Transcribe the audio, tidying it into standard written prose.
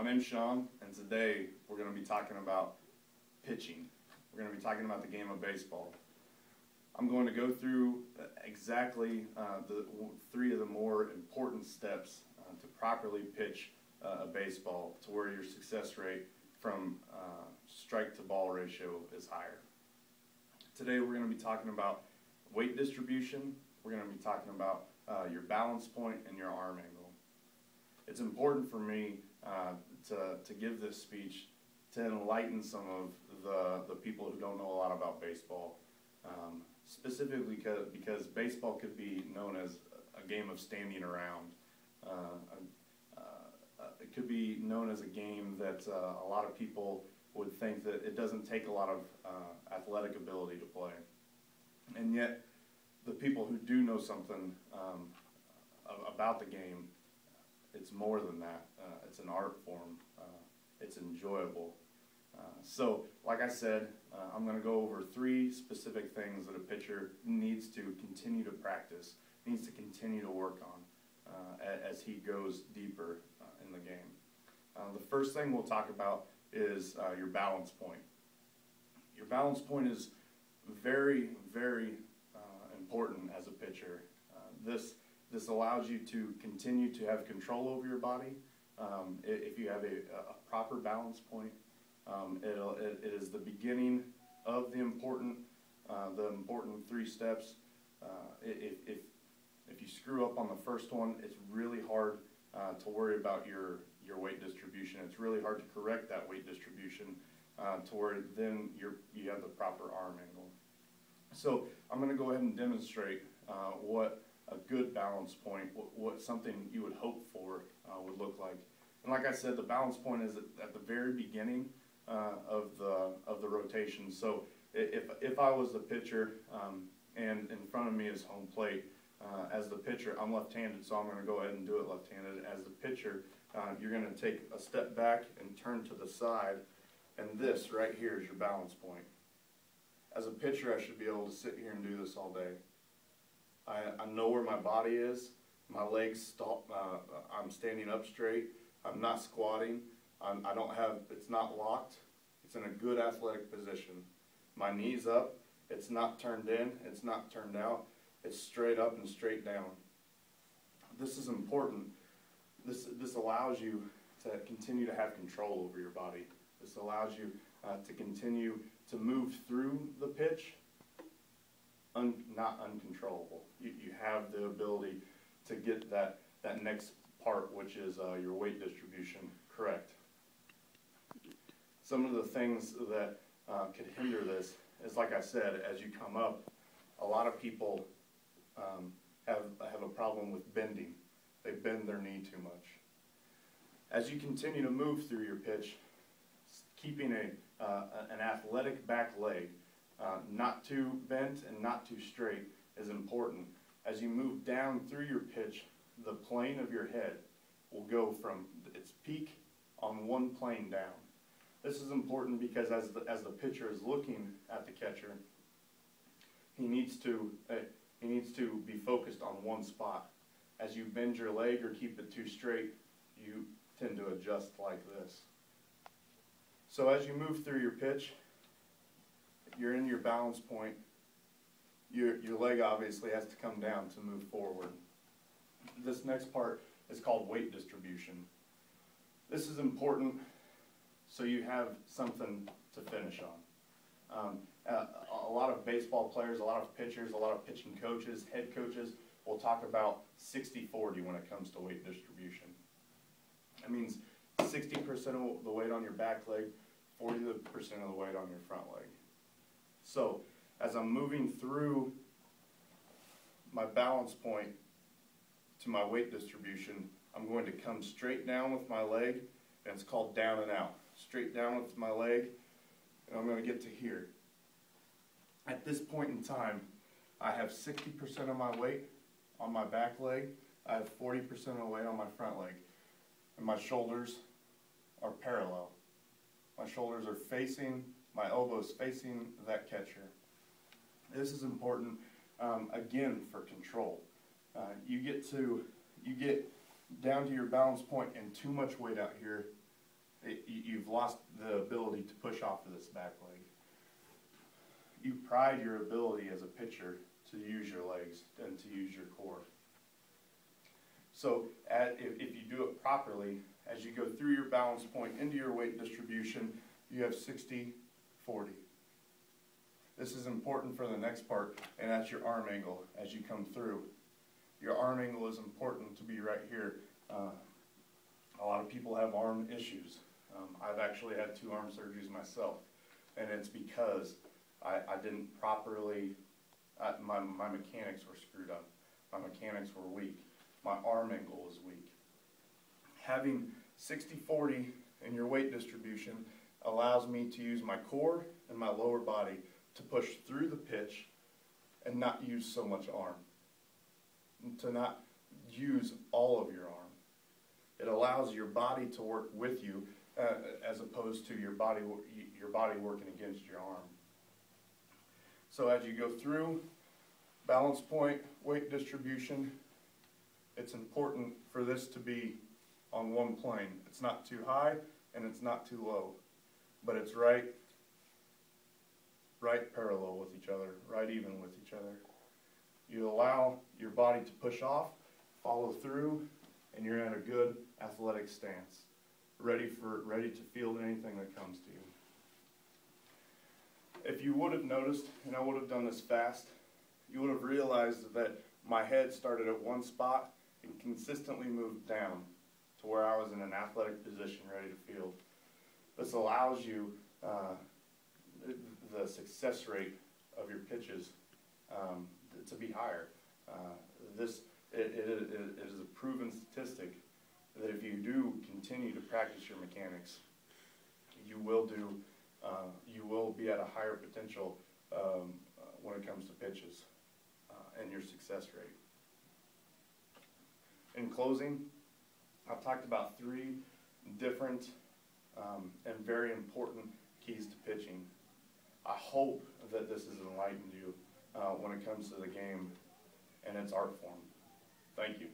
My name's Sean, and today we're going to be talking about pitching. We're going to be talking about the game of baseball. I'm going to go through exactly the three of the more important steps to properly pitch a baseball to where your success rate from strike to ball ratio is higher. Today we're going to be talking about weight distribution. We're going to be talking about your balance point and your arm angle. It's important for me to give this speech to enlighten some of the people who don't know a lot about baseball. Specifically because baseball could be known as a game of standing around. It could be known as a game that a lot of people would think that it doesn't take a lot of athletic ability to play. And yet, the people who do know something about the game, it's more than that. It's an art form. It's enjoyable. So, like I said, I'm going to go over three specific things that a pitcher needs to continue to practice, needs to continue to work on as he goes deeper in the game. The first thing we'll talk about is your balance point. Your balance point is very, very important as a pitcher. This allows you to continue to have control over your body. If you have a proper balance point, it is the beginning of the important three steps. If you screw up on the first one, it's really hard to worry about your weight distribution. It's really hard to correct that weight distribution to where then you have the proper arm angle. So I'm going to go ahead and demonstrate what a good balance point, what something you would hope for would look like. And like I said, the balance point is at the very beginning of the rotation. So if I was the pitcher and in front of me is home plate, as the pitcher, I'm left-handed, so I'm going to go ahead and do it left-handed. As the pitcher, you're going to take a step back and turn to the side, and this right here is your balance point. As a pitcher, I should be able to sit here and do this all day. I know where my body is. My legs stop. I'm standing up straight. I'm not squatting. It's not locked. It's in a good athletic position. My knee's up. It's not turned in. It's not turned out. It's straight up and straight down. This is important. This allows you to continue to have control over your body. This allows you to continue to move through the pitch, not uncontrollable. You have the ability to get that next part, which is your weight distribution, correct. Some of the things that could hinder this is, like I said, as you come up, a lot of people have a problem with bending. They bend their knee too much. As you continue to move through your pitch, keeping an athletic back leg, not too bent and not too straight, is important. As you move down through your pitch, the plane of your head will go from its peak on one plane down. This is important because as the pitcher is looking at the catcher, he needs to be focused on one spot. As you bend your leg or keep it too straight, you tend to adjust like this. So as you move through your pitch, you're in your balance point. Your leg obviously has to come down to move forward. This next part is called weight distribution. This is important so you have something to finish on. A lot of baseball players, a lot of pitchers, a lot of pitching coaches, head coaches will talk about 60-40 when it comes to weight distribution. That means 60% of the weight on your back leg, 40% of the weight on your front leg. So, as I'm moving through my balance point to my weight distribution, I'm going to come straight down with my leg, and it's called down and out. Straight down with my leg, and I'm going to get to here. At this point in time, I have 60% of my weight on my back leg. I have 40% of the weight on my front leg. And my shoulders are parallel. My shoulders are facing, my elbows facing that catcher. This is important, again, for control. You get down to your balance point and too much weight out here, you've lost the ability to push off of this back leg. You pride your ability as a pitcher to use your legs and to use your core. So if you do it properly, as you go through your balance point into your weight distribution, you have 60-40. This is important for the next part, and that's your arm angle as you come through. Your arm angle is important to be right here. A lot of people have arm issues. I've actually had 2 arm surgeries myself, and it's because I didn't properly, my mechanics were screwed up. My mechanics were weak. My arm angle was weak. Having 60-40 in your weight distribution allows me to use my core and my lower body to push through the pitch and not use so much arm, to not use all of your arm. It allows your body to work with you as opposed to your body working against your arm. So as you go through balance point, weight distribution, it's important for this to be on one plane. It's not too high and it's not too low, but it's right parallel with each other, right even with each other. You allow your body to push off, follow through, and you're in a good athletic stance, ready to field anything that comes to you. If you would have noticed, and I would have done this fast, you would have realized that my head started at one spot and consistently moved down to where I was in an athletic position ready to field. This allows you the success rate of your pitches to be higher. It is a proven statistic that if you do continue to practice your mechanics, you will be at a higher potential when it comes to pitches and your success rate. In closing, I've talked about 3 different and very important keys to pitching. I hope that this has enlightened you when it comes to the game and its art form. Thank you.